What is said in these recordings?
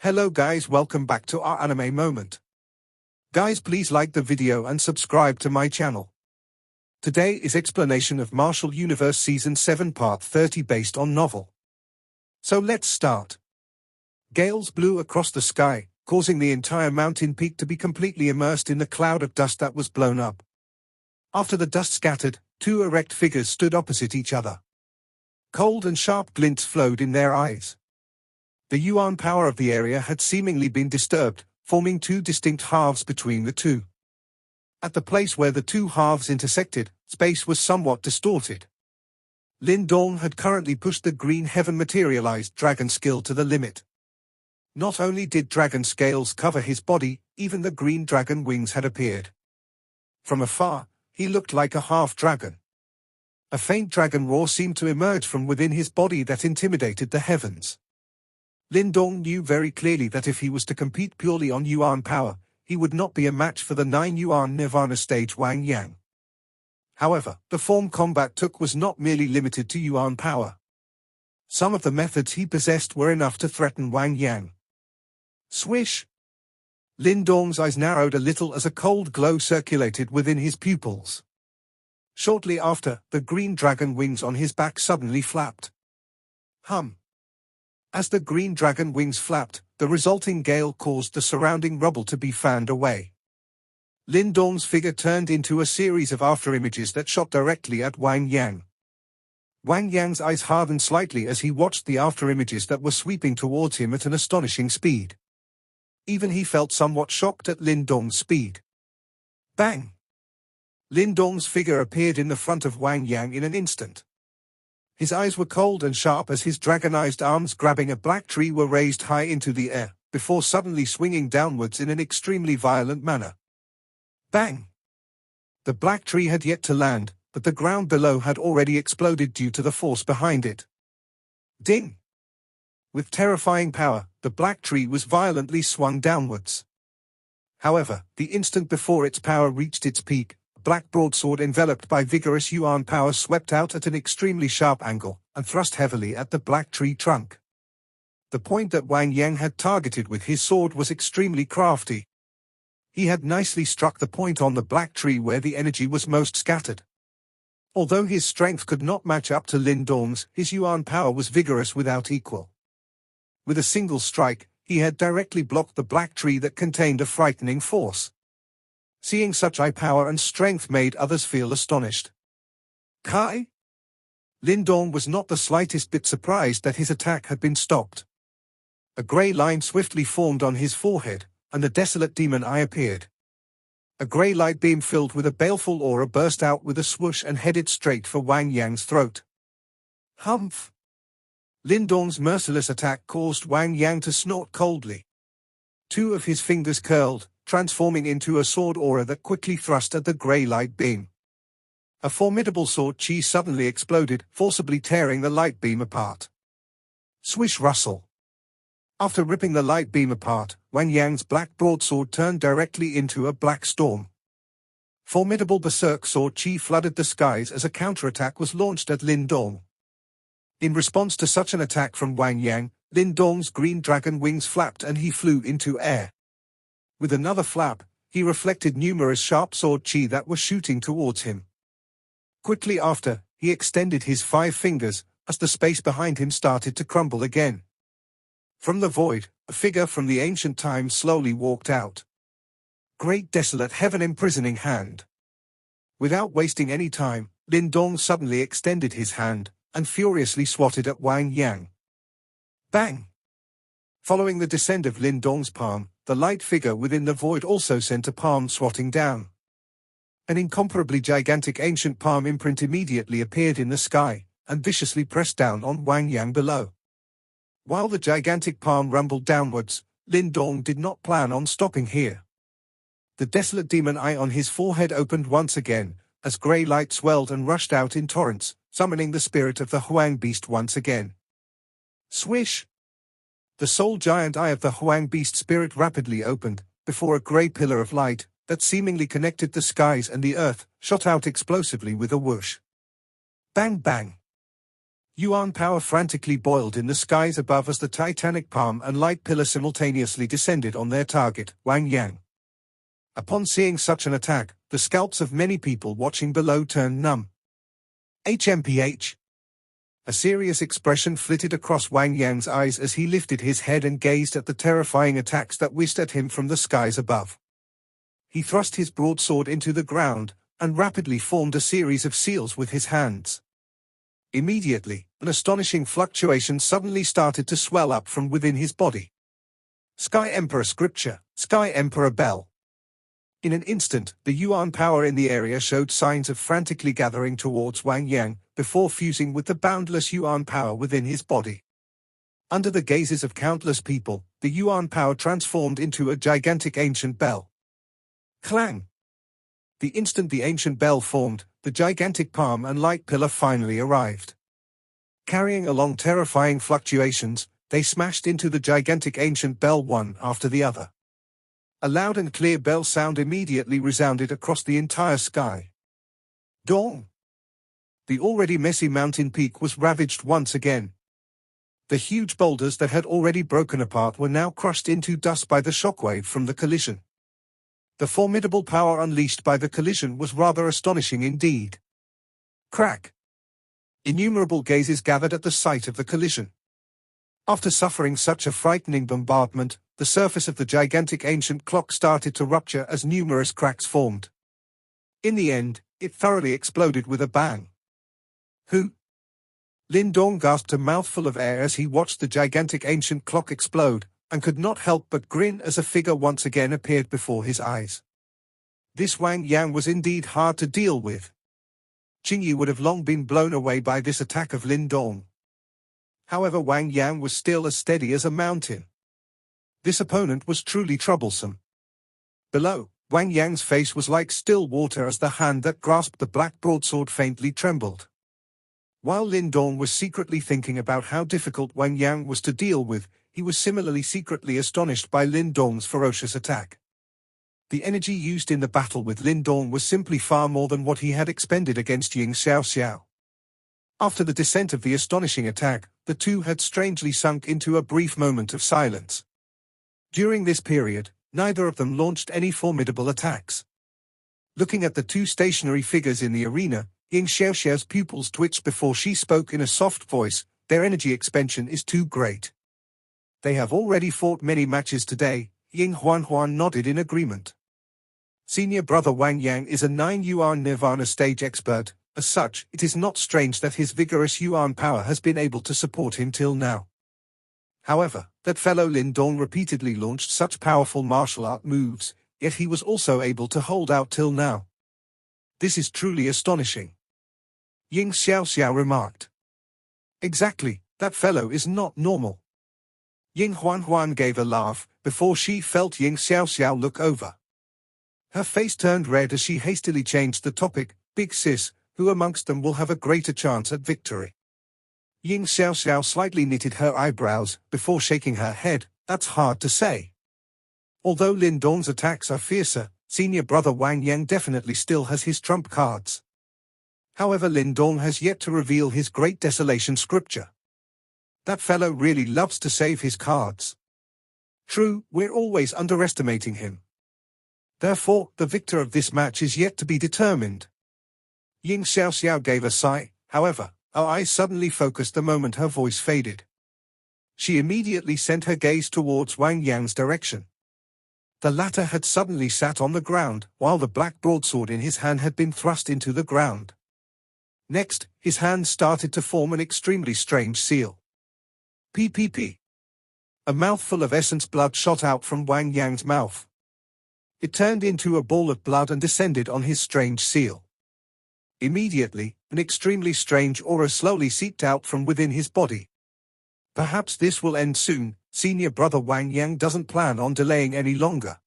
Hello guys, welcome back to our anime moment. Guys, please like the video and subscribe to my channel. Today is explanation of Martial Universe Season 7 Part 30 based on novel. So let's start. Gales blew across the sky, causing the entire mountain peak to be completely immersed in the cloud of dust that was blown up. After the dust scattered, two erect figures stood opposite each other. Cold and sharp glints flowed in their eyes. The yuan power of the area had seemingly been disturbed, forming two distinct halves between the two. At the place where the two halves intersected, space was somewhat distorted. Lin Dong had currently pushed the green heaven materialized dragon skill to the limit. Not only did dragon scales cover his body, even the green dragon wings had appeared. From afar, he looked like a half-dragon. A faint dragon roar seemed to emerge from within his body that intimidated the heavens. Lin Dong knew very clearly that if he was to compete purely on yuan power, he would not be a match for the 9 yuan Nirvana stage Wang Yang. However, the form combat took was not merely limited to yuan power. Some of the methods he possessed were enough to threaten Wang Yang. Swish! Lin Dong's eyes narrowed a little as a cold glow circulated within his pupils. Shortly after, the green dragon wings on his back suddenly flapped. Hum! As the green dragon wings flapped, the resulting gale caused the surrounding rubble to be fanned away. Lin Dong's figure turned into a series of afterimages that shot directly at Wang Yang. Wang Yang's eyes hardened slightly as he watched the afterimages that were sweeping towards him at an astonishing speed. Even he felt somewhat shocked at Lin Dong's speed. Bang! Lin Dong's figure appeared in the front of Wang Yang in an instant. His eyes were cold and sharp as his dragonized arms grabbing a black tree were raised high into the air, before suddenly swinging downwards in an extremely violent manner. Bang! The black tree had yet to land, but the ground below had already exploded due to the force behind it. Ding! With terrifying power, the black tree was violently swung downwards. However, the instant before its power reached its peak, black broadsword enveloped by vigorous yuan power swept out at an extremely sharp angle, and thrust heavily at the black tree trunk. The point that Wang Yang had targeted with his sword was extremely crafty. He had nicely struck the point on the black tree where the energy was most scattered. Although his strength could not match up to Lin Dong's, his yuan power was vigorous without equal. With a single strike, he had directly blocked the black tree that contained a frightening force. Seeing such high power and strength made others feel astonished. Kai? Lin Dong was not the slightest bit surprised that his attack had been stopped. A grey line swiftly formed on his forehead, and a desolate demon eye appeared. A grey light beam filled with a baleful aura burst out with a swoosh and headed straight for Wang Yang's throat. Humph! Lin Dong's merciless attack caused Wang Yang to snort coldly. Two of his fingers curled, transforming into a sword aura that quickly thrust at the grey light beam. A formidable sword chi suddenly exploded, forcibly tearing the light beam apart. Swish rustle. After ripping the light beam apart, Wang Yang's black broadsword turned directly into a black storm. Formidable berserk sword chi flooded the skies as a counterattack was launched at Lin Dong. In response to such an attack from Wang Yang, Lin Dong's green dragon wings flapped and he flew into air. With another flap, he reflected numerous sharp sword chi that were shooting towards him. Quickly after, he extended his 5 fingers, as the space behind him started to crumble again. From the void, a figure from the ancient times slowly walked out. Great desolate heaven imprisoning hand. Without wasting any time, Lin Dong suddenly extended his hand, and furiously swatted at Wang Yang. Bang! Following the descent of Lin Dong's palm, the light figure within the void also sent a palm swatting down. An incomparably gigantic ancient palm imprint immediately appeared in the sky, and viciously pressed down on Wang Yang below. While the gigantic palm rumbled downwards, Lin Dong did not plan on stopping here. The desolate demon eye on his forehead opened once again, as grey light swelled and rushed out in torrents, summoning the spirit of the Huang beast once again. Swish! The soul giant eye of the Huang beast spirit rapidly opened, before a grey pillar of light, that seemingly connected the skies and the earth, shot out explosively with a whoosh. Bang bang! Yuan power frantically boiled in the skies above as the titanic palm and light pillar simultaneously descended on their target, Wang Yang. Upon seeing such an attack, the scalps of many people watching below turned numb. HMPH. A serious expression flitted across Wang Yang's eyes as he lifted his head and gazed at the terrifying attacks that whizzed at him from the skies above. He thrust his broadsword into the ground, and rapidly formed a series of seals with his hands. Immediately, an astonishing fluctuation suddenly started to swell up from within his body. Sky Emperor Scripture, Sky Emperor Bell. In an instant, the Yuan power in the area showed signs of frantically gathering towards Wang Yang, before fusing with the boundless Yuan power within his body. Under the gazes of countless people, the Yuan power transformed into a gigantic ancient bell. Clang! The instant the ancient bell formed, the gigantic palm and light pillar finally arrived. Carrying along terrifying fluctuations, they smashed into the gigantic ancient bell one after the other. A loud and clear bell sound immediately resounded across the entire sky. Dong! The already messy mountain peak was ravaged once again. The huge boulders that had already broken apart were now crushed into dust by the shockwave from the collision. The formidable power unleashed by the collision was rather astonishing indeed. Crack! Innumerable gazes gathered at the sight of the collision. After suffering such a frightening bombardment, the surface of the gigantic ancient clock started to rupture as numerous cracks formed. In the end, it thoroughly exploded with a bang. Who? Lin Dong gasped a mouthful of air as he watched the gigantic ancient clock explode, and could not help but grin as a figure once again appeared before his eyes. This Wang Yang was indeed hard to deal with. Qingyi would have long been blown away by this attack of Lin Dong. However, Wang Yang was still as steady as a mountain. This opponent was truly troublesome. Below, Wang Yang's face was like still water as the hand that grasped the black broadsword faintly trembled. While Lin Dong was secretly thinking about how difficult Wang Yang was to deal with, he was similarly secretly astonished by Lin Dong's ferocious attack. The energy used in the battle with Lin Dong was simply far more than what he had expended against Ying Xiaoxiao. After the descent of the astonishing attack, the two had strangely sunk into a brief moment of silence. During this period, neither of them launched any formidable attacks. Looking at the two stationary figures in the arena, Ying Xiaoxiao's pupils twitched before she spoke in a soft voice. Their energy expansion is too great. They have already fought many matches today. Ying Huanhuan nodded in agreement. Senior brother Wang Yang is a 9 Yuan Nirvana stage expert. As such, it is not strange that his vigorous Yuan power has been able to support him till now. However, that fellow Lin Dong repeatedly launched such powerful martial art moves, yet he was also able to hold out till now. This is truly astonishing. Ying Xiaoxiao remarked. Exactly, that fellow is not normal. Ying Huanhuan gave a laugh, before she felt Ying Xiaoxiao look over. Her face turned red as she hastily changed the topic. Big sis, who amongst them will have a greater chance at victory? Ying Xiaoxiao slightly knitted her eyebrows, before shaking her head. That's hard to say. Although Lin Dong's attacks are fiercer, senior brother Wang Yang definitely still has his trump cards. However, Lin Dong has yet to reveal his great desolation scripture. That fellow really loves to save his cards. True, we're always underestimating him. Therefore, the victor of this match is yet to be determined. Ying Xiaoxiao gave a sigh. However, her eyes suddenly focused the moment her voice faded. She immediately sent her gaze towards Wang Yang's direction. The latter had suddenly sat on the ground, while the black broadsword in his hand had been thrust into the ground. Next, his hand started to form an extremely strange seal. PPP. A mouthful of essence blood shot out from Wang Yang's mouth. It turned into a ball of blood and descended on his strange seal. Immediately, an extremely strange aura slowly seeped out from within his body. Perhaps this will end soon. Senior brother Wang Yang doesn't plan on delaying any longer.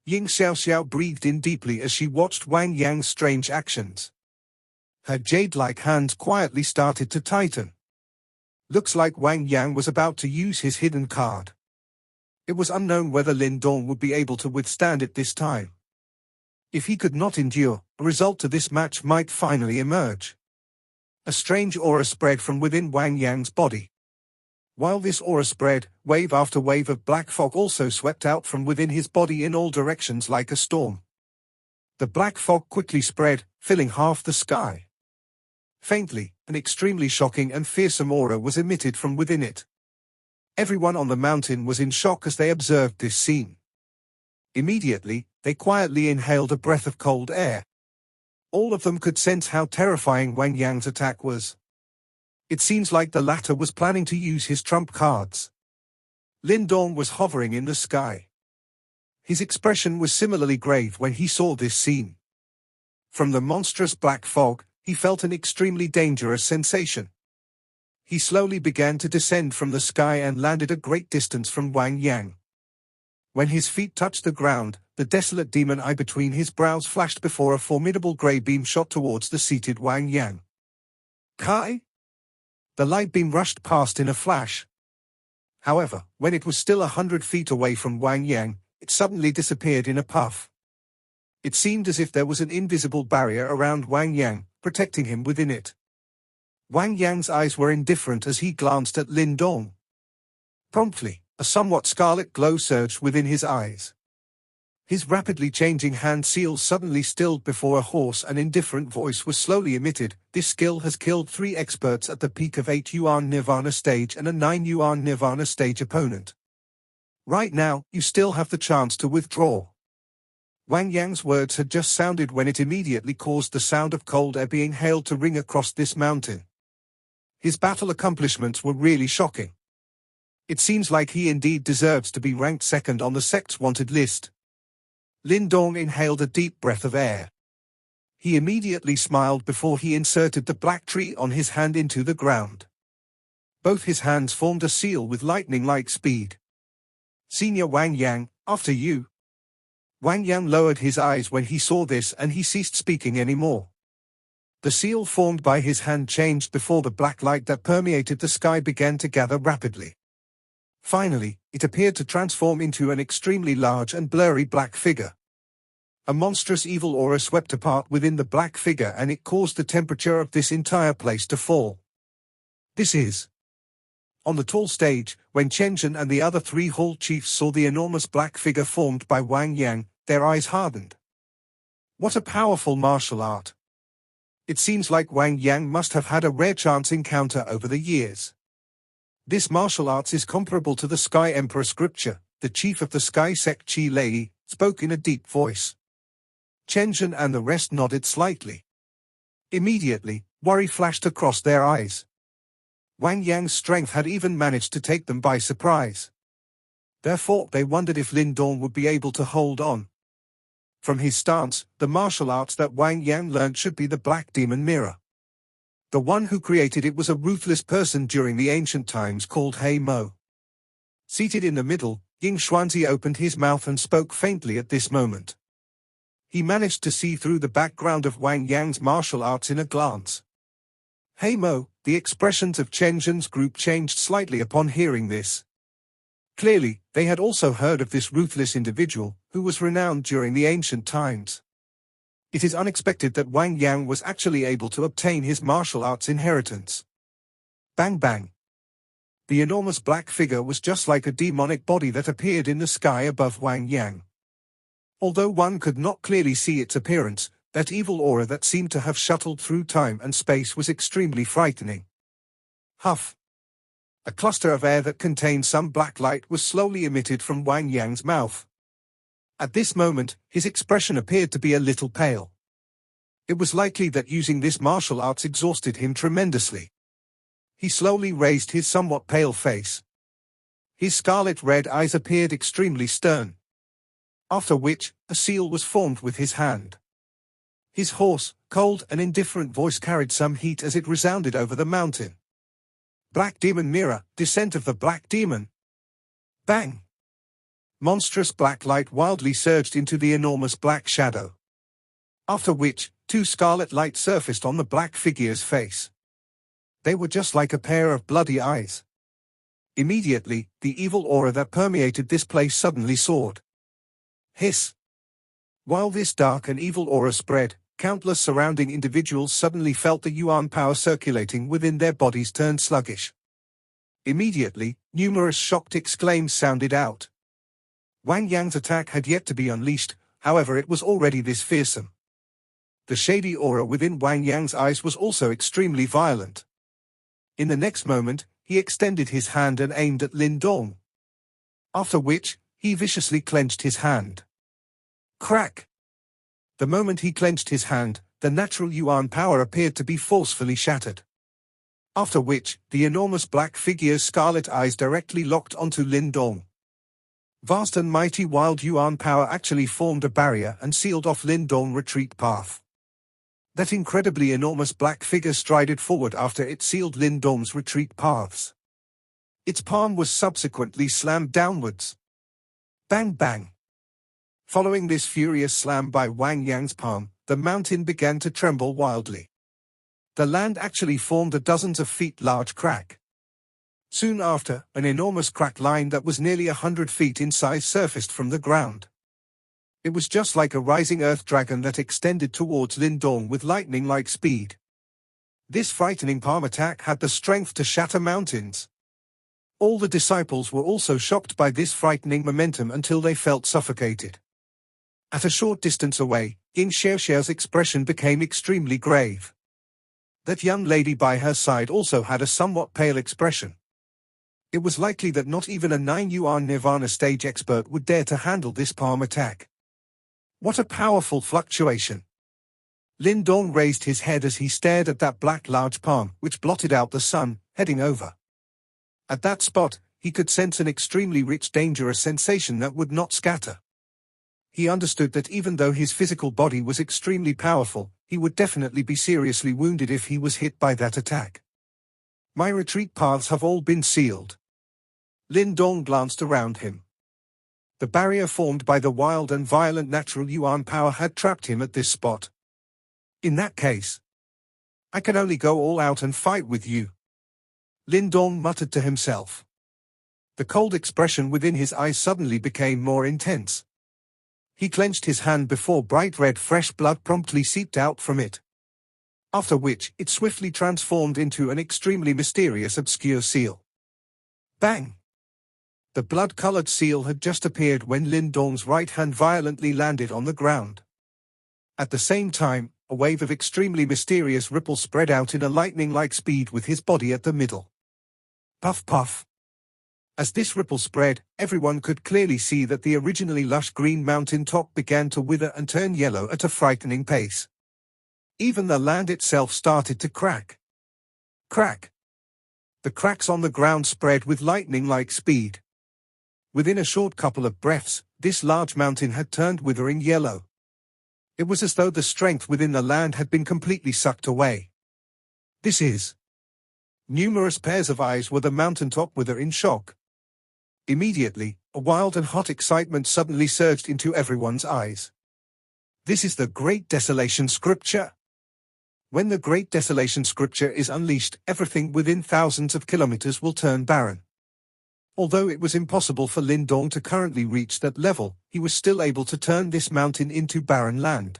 Ying Xiaoxiao breathed in deeply as she watched Wang Yang's strange actions. Her jade-like hands quietly started to tighten. Looks like Wang Yang was about to use his hidden card. It was unknown whether Lin Dong would be able to withstand it this time. If he could not endure, a result to this match might finally emerge. A strange aura spread from within Wang Yang's body. While this aura spread, wave after wave of black fog also swept out from within his body in all directions like a storm. The black fog quickly spread, filling half the sky. Faintly, an extremely shocking and fearsome aura was emitted from within it. Everyone on the mountain was in shock as they observed this scene. Immediately, they quietly inhaled a breath of cold air. All of them could sense how terrifying Wang Yang's attack was. It seems like the latter was planning to use his trump cards. Lin Dong was hovering in the sky. His expression was similarly grave when he saw this scene. From the monstrous black fog, he felt an extremely dangerous sensation. He slowly began to descend from the sky and landed a great distance from Wang Yang. When his feet touched the ground, the desolate demon eye between his brows flashed before a formidable grey beam shot towards the seated Wang Yang. Kai? The light beam rushed past in a flash. However, when it was still 100 feet away from Wang Yang, it suddenly disappeared in a puff. It seemed as if there was an invisible barrier around Wang Yang, protecting him within it. Wang Yang's eyes were indifferent as he glanced at Lin Dong. Promptly, a somewhat scarlet glow surged within his eyes. His rapidly changing hand seal suddenly stilled before a hoarse and indifferent voice was slowly emitted. This skill has killed 3 experts at the peak of 8 Yuan Nirvana stage and a 9 Yuan Nirvana stage opponent. Right now, you still have the chance to withdraw. Wang Yang's words had just sounded when it immediately caused the sound of cold air being hailed to ring across this mountain. His battle accomplishments were really shocking. It seems like he indeed deserves to be ranked second on the sect's wanted list. Lin Dong inhaled a deep breath of air. He immediately smiled before he inserted the black tree on his hand into the ground. Both his hands formed a seal with lightning-like speed. Senior Wang Yang, after you. Wang Yang lowered his eyes when he saw this and he ceased speaking anymore. The seal formed by his hand changed before the black light that permeated the sky began to gather rapidly. Finally, it appeared to transform into an extremely large and blurry black figure. A monstrous evil aura swept apart within the black figure and it caused the temperature of this entire place to fall. This is. On the tall stage, when Chen Zhen and the other 3 hall chiefs saw the enormous black figure formed by Wang Yang, their eyes hardened. What a powerful martial art! It seems like Wang Yang must have had a rare chance encounter over the years. This martial arts is comparable to the Sky Emperor scripture. The chief of the Sky sect Qi Lei spoke in a deep voice. Chen Zhen and the rest nodded slightly. Immediately, worry flashed across their eyes. Wang Yang's strength had even managed to take them by surprise. Therefore, they wondered if Lin Dong would be able to hold on. From his stance, the martial arts that Wang Yang learned should be the Black Demon Mirror. The one who created it was a ruthless person during the ancient times called He Mo. Seated in the middle, Ying Xuanzi opened his mouth and spoke faintly at this moment. He managed to see through the background of Wang Yang's martial arts in a glance. He Mo, the expressions of Chen Zhen's group changed slightly upon hearing this. Clearly, they had also heard of this ruthless individual, who was renowned during the ancient times. It is unexpected that Wang Yang was actually able to obtain his martial arts inheritance. Bang bang. The enormous black figure was just like a demonic body that appeared in the sky above Wang Yang. Although one could not clearly see its appearance, that evil aura that seemed to have shuttled through time and space was extremely frightening. Huff. A cluster of air that contained some black light was slowly emitted from Wang Yang's mouth. At this moment, his expression appeared to be a little pale. It was likely that using this martial arts exhausted him tremendously. He slowly raised his somewhat pale face. His scarlet red eyes appeared extremely stern. After which, a seal was formed with his hand. His hoarse, cold and indifferent voice carried some heat as it resounded over the mountain. Black Demon Mirror, Descent of the Black Demon. Bang! Monstrous black light wildly surged into the enormous black shadow. After which, 2 scarlet lights surfaced on the black figure's face. They were just like a pair of bloody eyes. Immediately, the evil aura that permeated this place suddenly soared. Hiss! While this dark and evil aura spread, Countless surrounding individuals suddenly felt the yuan power circulating within their bodies turn sluggish. Immediately, numerous shocked exclaims sounded out. Wang Yang's attack had yet to be unleashed, however it was already this fearsome. The shady aura within Wang Yang's eyes was also extremely violent. In the next moment, he extended his hand and aimed at Lin Dong. After which, he viciously clenched his hand. Crack! The moment he clenched his hand, the natural yuan power appeared to be forcefully shattered. After which, the enormous black figure's scarlet eyes directly locked onto Lin Dong. Vast and mighty wild yuan power actually formed a barrier and sealed off Lin Dong's retreat path. That incredibly enormous black figure strided forward after it sealed Lin Dong's retreat paths. Its palm was subsequently slammed downwards. Bang bang. Following this furious slam by Wang Yang's palm, the mountain began to tremble wildly. The land actually formed a dozens of feet large crack. Soon after, an enormous crack line that was nearly 100 feet in size surfaced from the ground. It was just like a rising earth dragon that extended towards Lin Dong with lightning-like speed. This frightening palm attack had the strength to shatter mountains. All the disciples were also shocked by this frightening momentum until they felt suffocated. At a short distance away, Ying Xiaoxiao's expression became extremely grave. That young lady by her side also had a somewhat pale expression. It was likely that not even a 9-yuan Nirvana stage expert would dare to handle this palm attack. What a powerful fluctuation! Lin Dong raised his head as he stared at that black large palm, which blotted out the sun, heading over. At that spot, he could sense an extremely rich dangerous sensation that would not scatter. He understood that even though his physical body was extremely powerful, he would definitely be seriously wounded if he was hit by that attack. My retreat paths have all been sealed. Lin Dong glanced around him. The barrier formed by the wild and violent natural yuan power had trapped him at this spot. In that case, I can only go all out and fight with you. Lin Dong muttered to himself. The cold expression within his eyes suddenly became more intense. He clenched his hand before bright red fresh blood promptly seeped out from it. After which, it swiftly transformed into an extremely mysterious obscure seal. Bang! The blood-colored seal had just appeared when Lin Dong's right hand violently landed on the ground. At the same time, a wave of extremely mysterious ripple spread out in a lightning-like speed with his body at the middle. Puff puff. As this ripple spread, everyone could clearly see that the originally lush green mountain top began to wither and turn yellow at a frightening pace. Even the land itself started to crack. Crack. The cracks on the ground spread with lightning-like speed. Within a short couple of breaths, this large mountain had turned withering yellow. It was as though the strength within the land had been completely sucked away. This is. Numerous pairs of eyes were the mountaintop wither in shock. Immediately, a wild and hot excitement suddenly surged into everyone's eyes. This is the Great Desolation Scripture. When the Great Desolation Scripture is unleashed, everything within thousands of kilometers will turn barren. Although it was impossible for Lin Dong to currently reach that level, he was still able to turn this mountain into barren land.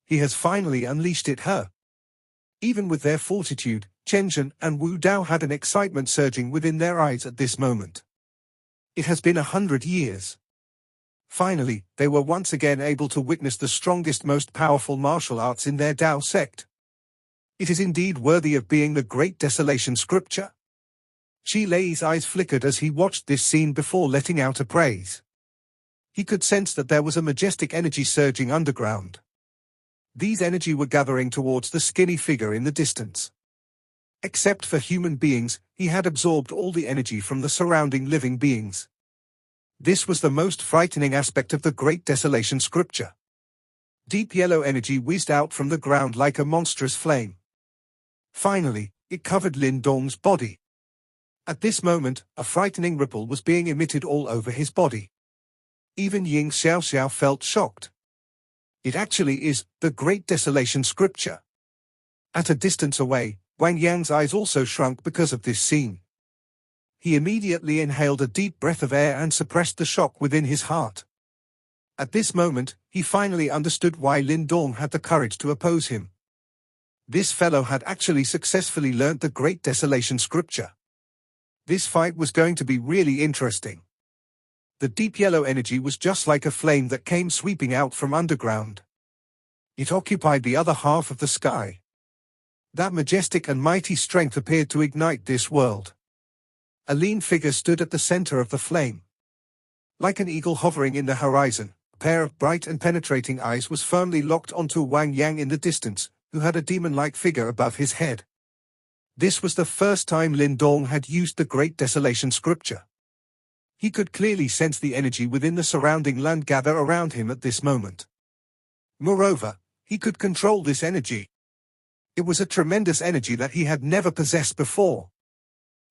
He has finally unleashed it her. Even with their fortitude, Chen Zhen and Wu Dao had an excitement surging within their eyes at this moment. It has been 100 years. Finally, they were once again able to witness the strongest, most powerful martial arts in their Dao sect. It is indeed worthy of being the Great Desolation Scripture. Shi Lei's eyes flickered as he watched this scene before letting out a praise. He could sense that there was a majestic energy surging underground. These energy were gathering towards the skinny figure in the distance. Except for human beings, he had absorbed all the energy from the surrounding living beings. This was the most frightening aspect of the Great Desolation Scripture. Deep yellow energy whizzed out from the ground like a monstrous flame. Finally, it covered Lin Dong's body. At this moment, a frightening ripple was being emitted all over his body. Even Ying Xiaoxiao felt shocked. It actually is the Great Desolation Scripture. At a distance away, Wang Yang's eyes also shrunk because of this scene. He immediately inhaled a deep breath of air and suppressed the shock within his heart. At this moment, he he finally understood why Lin Dong had the courage to oppose him. This fellow had actually successfully learnt the Great Desolation scripture. This fight was going to be really interesting. The deep yellow energy was just like a flame that came sweeping out from underground. It occupied the other half of the sky. That majestic and mighty strength appeared to ignite this world. A lean figure stood at the center of the flame. Like an eagle hovering in the horizon, a pair of bright and penetrating eyes was firmly locked onto Wang Yang in the distance, who had a demon-like figure above his head. This was the first time Lin Dong had used the Great Desolation scripture. He could clearly sense the energy within the surrounding land gather around him at this moment. Moreover, he could control this energy. It was a tremendous energy that he had never possessed before.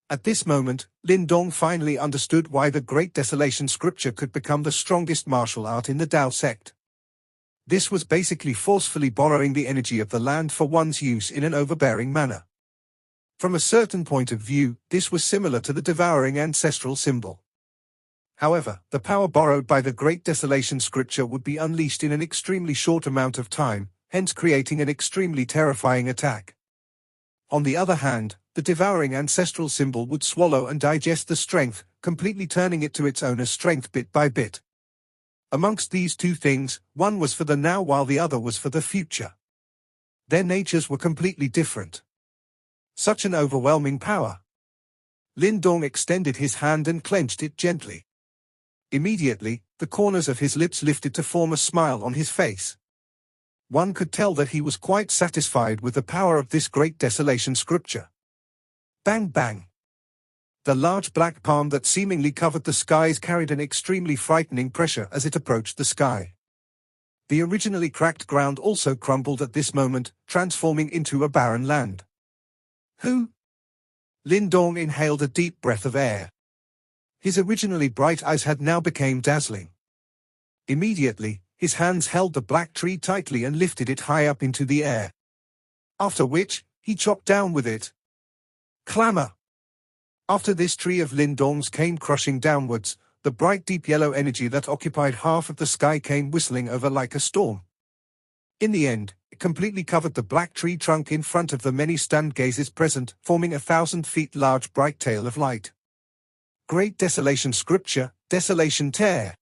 At this moment, Lin Dong finally understood why the Great Desolation scripture could become the strongest martial art in the Tao sect. This was basically forcefully borrowing the energy of the land for one's use in an overbearing manner. From a certain point of view, this was similar to the devouring ancestral symbol. However, the power borrowed by the Great Desolation scripture would be unleashed in an extremely short amount of time, hence creating an extremely terrifying attack. On the other hand, the devouring ancestral symbol would swallow and digest the strength, completely turning it to its owner's strength bit by bit. Amongst these two things, one was for the now while the other was for the future. Their natures were completely different. Such an overwhelming power. Lin Dong extended his hand and clenched it gently. Immediately, the corners of his lips lifted to form a smile on his face. One could tell that he was quite satisfied with the power of this Great Desolation scripture. Bang bang. The large black palm that seemingly covered the skies carried an extremely frightening pressure as it approached the sky. The originally cracked ground also crumbled at this moment, transforming into a barren land. Who? Lin Dong inhaled a deep breath of air. His originally bright eyes had now become dazzling. Immediately, his hands held the black tree tightly and lifted it high up into the air. After which, he chopped down with it. Clamor! After this tree of Lin Dong's came crushing downwards, the bright deep yellow energy that occupied half of the sky came whistling over like a storm. In the end, it completely covered the black tree trunk in front of the many stunned gazes present, forming 1,000 feet large bright tail of light. Great Desolation scripture, Desolation tear.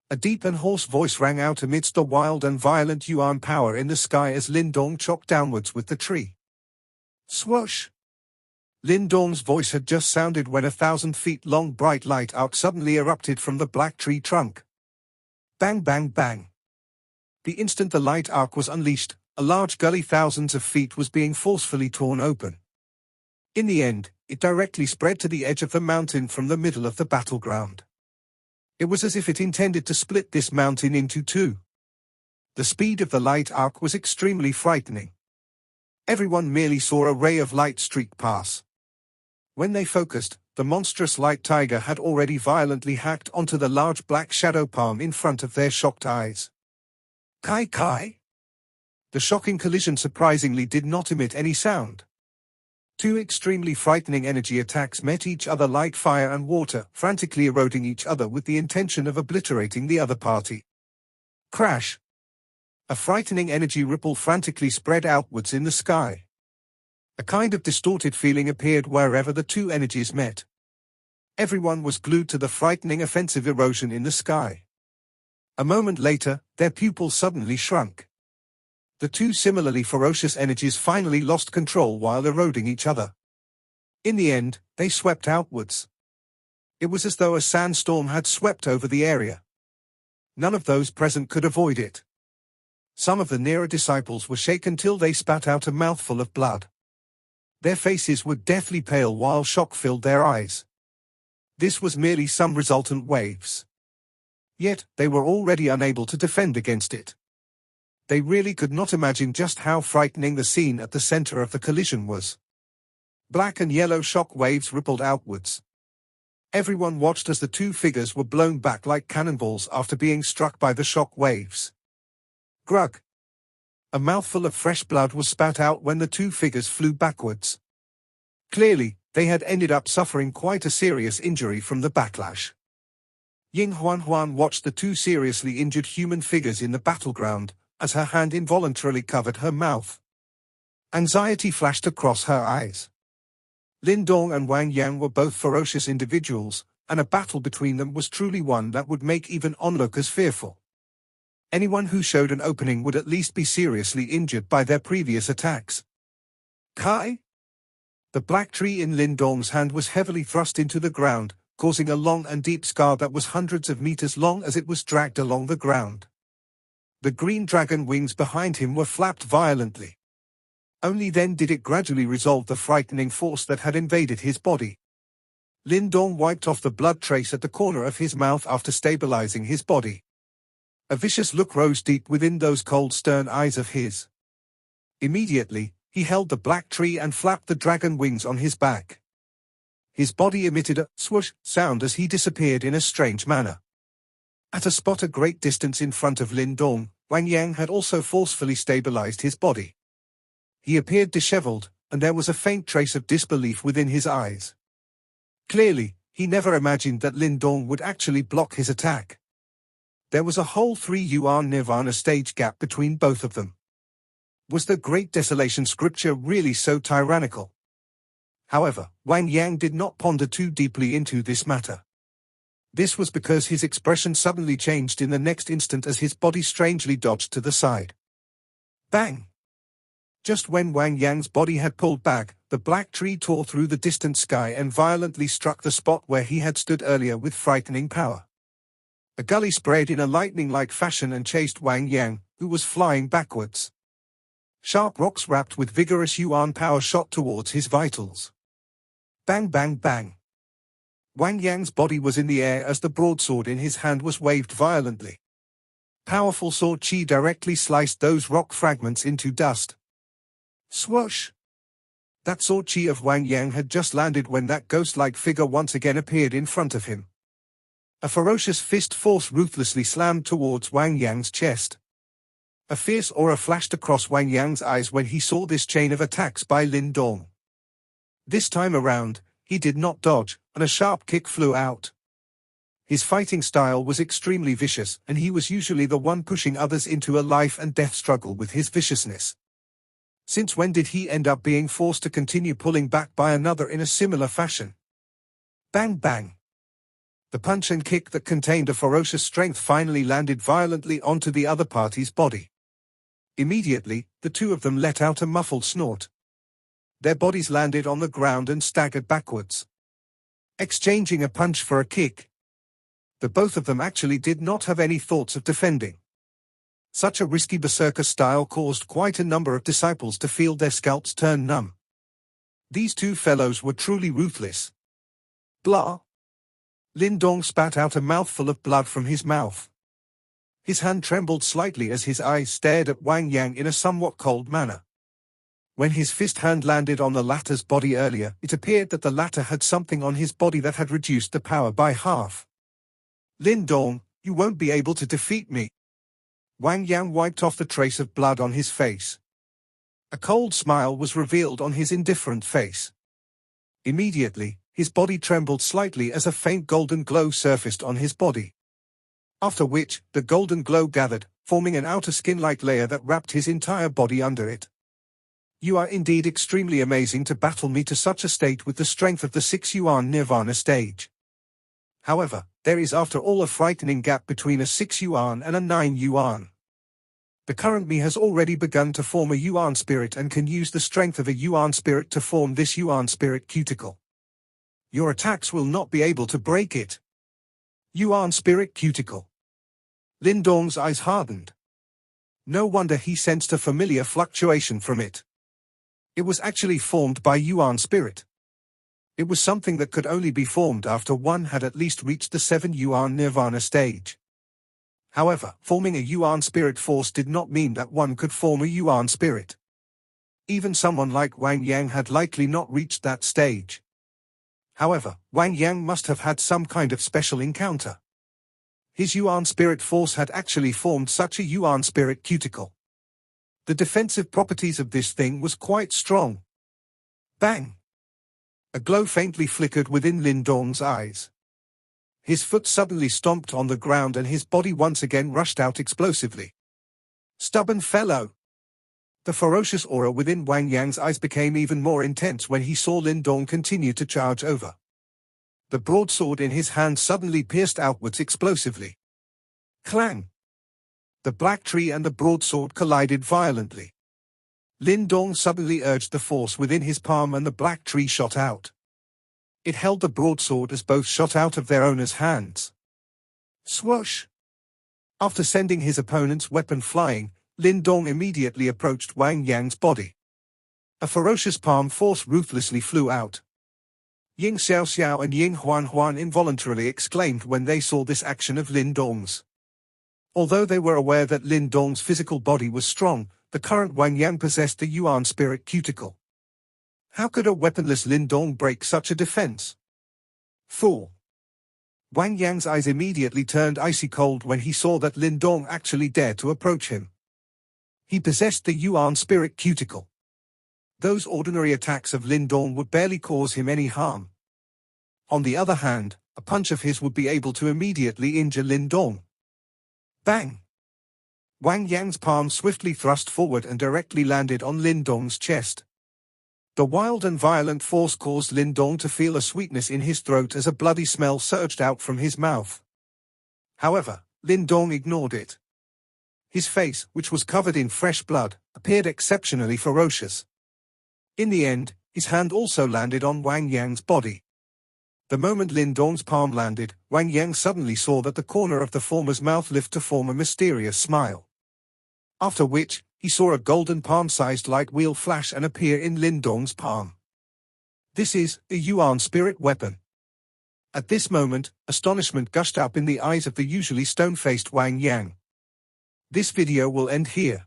A deep and hoarse voice rang out amidst the wild and violent yuan power in the sky as Lin Dong chopped downwards with the tree. Swoosh! Lin Dong's voice had just sounded when 1,000 feet long bright light arc suddenly erupted from the black tree trunk. Bang bang bang. The instant the light arc was unleashed, a large gully thousands of feet was being forcefully torn open. In the end, it directly spread to the edge of the mountain from the middle of the battleground. It was as if it intended to split this mountain into two. The speed of the light arc was extremely frightening. Everyone merely saw a ray of light streak past. When they focused, the monstrous light tiger had already violently hacked onto the large black shadow palm in front of their shocked eyes. Kai Kai? The shocking collision surprisingly did not emit any sound. Two extremely frightening energy attacks met each other like fire and water, frantically eroding each other with the intention of obliterating the other party. Crash! A frightening energy ripple frantically spread outwards in the sky. A kind of distorted feeling appeared wherever the two energies met. Everyone was glued to the frightening offensive erosion in the sky. A moment later, their pupils suddenly shrunk. The two similarly ferocious energies finally lost control while eroding each other. In the end, they swept outwards. It was as though a sandstorm had swept over the area. None of those present could avoid it. Some of the nearer disciples were shaken till they spat out a mouthful of blood. Their faces were deathly pale while shock filled their eyes. This was merely some resultant waves. Yet, they were already unable to defend against it. They really could not imagine just how frightening the scene at the center of the collision was. Black and yellow shock waves rippled outwards. Everyone watched as the two figures were blown back like cannonballs after being struck by the shock waves. Grug! A mouthful of fresh blood was spat out when the two figures flew backwards. Clearly, they had ended up suffering quite a serious injury from the backlash. Ying Huan watched the two seriously injured human figures in the battleground, as her hand involuntarily covered her mouth. Anxiety flashed across her eyes. Lin Dong and Wang Yang were both ferocious individuals, and a battle between them was truly one that would make even onlookers fearful. Anyone who showed an opening would at least be seriously injured by their previous attacks. Kai? The black tree in Lin Dong's hand was heavily thrust into the ground, causing a long and deep scar that was hundreds of meters long as it was dragged along the ground. The green dragon wings behind him were flapped violently. Only then did it gradually resolve the frightening force that had invaded his body. Lin Dong wiped off the blood trace at the corner of his mouth after stabilizing his body. A vicious look rose deep within those cold, stern eyes of his. Immediately, he held the black tree and flapped the dragon wings on his back. His body emitted a swoosh sound as he disappeared in a strange manner. At a spot a great distance in front of Lin Dong, Wang Yang had also forcefully stabilized his body. He appeared disheveled, and there was a faint trace of disbelief within his eyes. Clearly, he never imagined that Lin Dong would actually block his attack. There was a whole 3 yuan nirvana stage gap between both of them. Was the Great Desolation scripture really so tyrannical? However, Wang Yang did not ponder too deeply into this matter. This was because his expression suddenly changed in the next instant as his body strangely dodged to the side. Bang! Just when Wang Yang's body had pulled back, the black tree tore through the distant sky and violently struck the spot where he had stood earlier with frightening power. A gully spread in a lightning-like fashion and chased Wang Yang, who was flying backwards. Sharp rocks wrapped with vigorous yuan power shot towards his vitals. Bang bang bang. Wang Yang's body was in the air as the broadsword in his hand was waved violently. Powerful sword chi directly sliced those rock fragments into dust. Swoosh! That sword chi of Wang Yang had just landed when that ghost-like figure once again appeared in front of him. A ferocious fist force ruthlessly slammed towards Wang Yang's chest. A fierce aura flashed across Wang Yang's eyes when he saw this chain of attacks by Lin Dong. This time around, he did not dodge, and a sharp kick flew out. His fighting style was extremely vicious, and he was usually the one pushing others into a life-and-death struggle with his viciousness. Since when did he end up being forced to continue pulling back by another in a similar fashion? Bang bang! The punch and kick that contained a ferocious strength finally landed violently onto the other party's body. Immediately, the two of them let out a muffled snort. Their bodies landed on the ground and staggered backwards, exchanging a punch for a kick. The both of them actually did not have any thoughts of defending. Such a risky berserker style caused quite a number of disciples to feel their scalps turn numb. These two fellows were truly ruthless. Blah! Lin Dong spat out a mouthful of blood from his mouth. His hand trembled slightly as his eyes stared at Wang Yang in a somewhat cold manner. When his fist hand landed on the latter's body earlier, it appeared that the latter had something on his body that had reduced the power by half. Lin Dong, you won't be able to defeat me. Wang Yang wiped off the trace of blood on his face. A cold smile was revealed on his indifferent face. Immediately, his body trembled slightly as a faint golden glow surfaced on his body. After which, the golden glow gathered, forming an outer skin-like layer that wrapped his entire body under it. You are indeed extremely amazing to battle me to such a state with the strength of the 6 yuan nirvana stage. However, there is after all a frightening gap between a 6 yuan and a 9 yuan. The current me has already begun to form a yuan spirit and can use the strength of a yuan spirit to form this yuan spirit cuticle. Your attacks will not be able to break it. Yuan spirit cuticle. Lin Dong's eyes hardened. No wonder he sensed a familiar fluctuation from it. It was actually formed by yuan spirit. It was something that could only be formed after one had at least reached the 7 yuan nirvana stage. However, forming a yuan spirit force did not mean that one could form a yuan spirit. Even someone like Wang Yang had likely not reached that stage. However, Wang Yang must have had some kind of special encounter. His yuan spirit force had actually formed such a yuan spirit cuticle. The defensive properties of this thing was quite strong. Bang! A glow faintly flickered within Lin Dong's eyes. His foot suddenly stomped on the ground and his body once again rushed out explosively. Stubborn fellow! The ferocious aura within Wang Yang's eyes became even more intense when he saw Lin Dong continue to charge over. The broadsword in his hand suddenly pierced outwards explosively. Clang! The black tree and the broadsword collided violently. Lin Dong suddenly urged the force within his palm and the black tree shot out. It held the broadsword as both shot out of their owners' hands. Swoosh! After sending his opponent's weapon flying, Lin Dong immediately approached Wang Yang's body. A ferocious palm force ruthlessly flew out. Ying Xiao Xiao and Ying Huan Huan involuntarily exclaimed when they saw this action of Lin Dong's. Although they were aware that Lin Dong's physical body was strong, the current Wang Yang possessed the Yuan spirit cuticle. How could a weaponless Lin Dong break such a defense? Fool! Wang Yang's eyes immediately turned icy cold when he saw that Lin Dong actually dared to approach him. He possessed the Yuan spirit cuticle. Those ordinary attacks of Lin Dong would barely cause him any harm. On the other hand, a punch of his would be able to immediately injure Lin Dong. Bang! Wang Yang's palm swiftly thrust forward and directly landed on Lin Dong's chest. The wild and violent force caused Lin Dong to feel a sweetness in his throat as a bloody smell surged out from his mouth. However, Lin Dong ignored it. His face, which was covered in fresh blood, appeared exceptionally ferocious. In the end, his hand also landed on Wang Yang's body. The moment Lin Dong's palm landed, Wang Yang suddenly saw that the corner of the former's mouth lift to form a mysterious smile. After which, he saw a golden palm-sized light wheel flash and appear in Lin Dong's palm. This is a Yuan spirit weapon. At this moment, astonishment gushed up in the eyes of the usually stone-faced Wang Yang. This video will end here.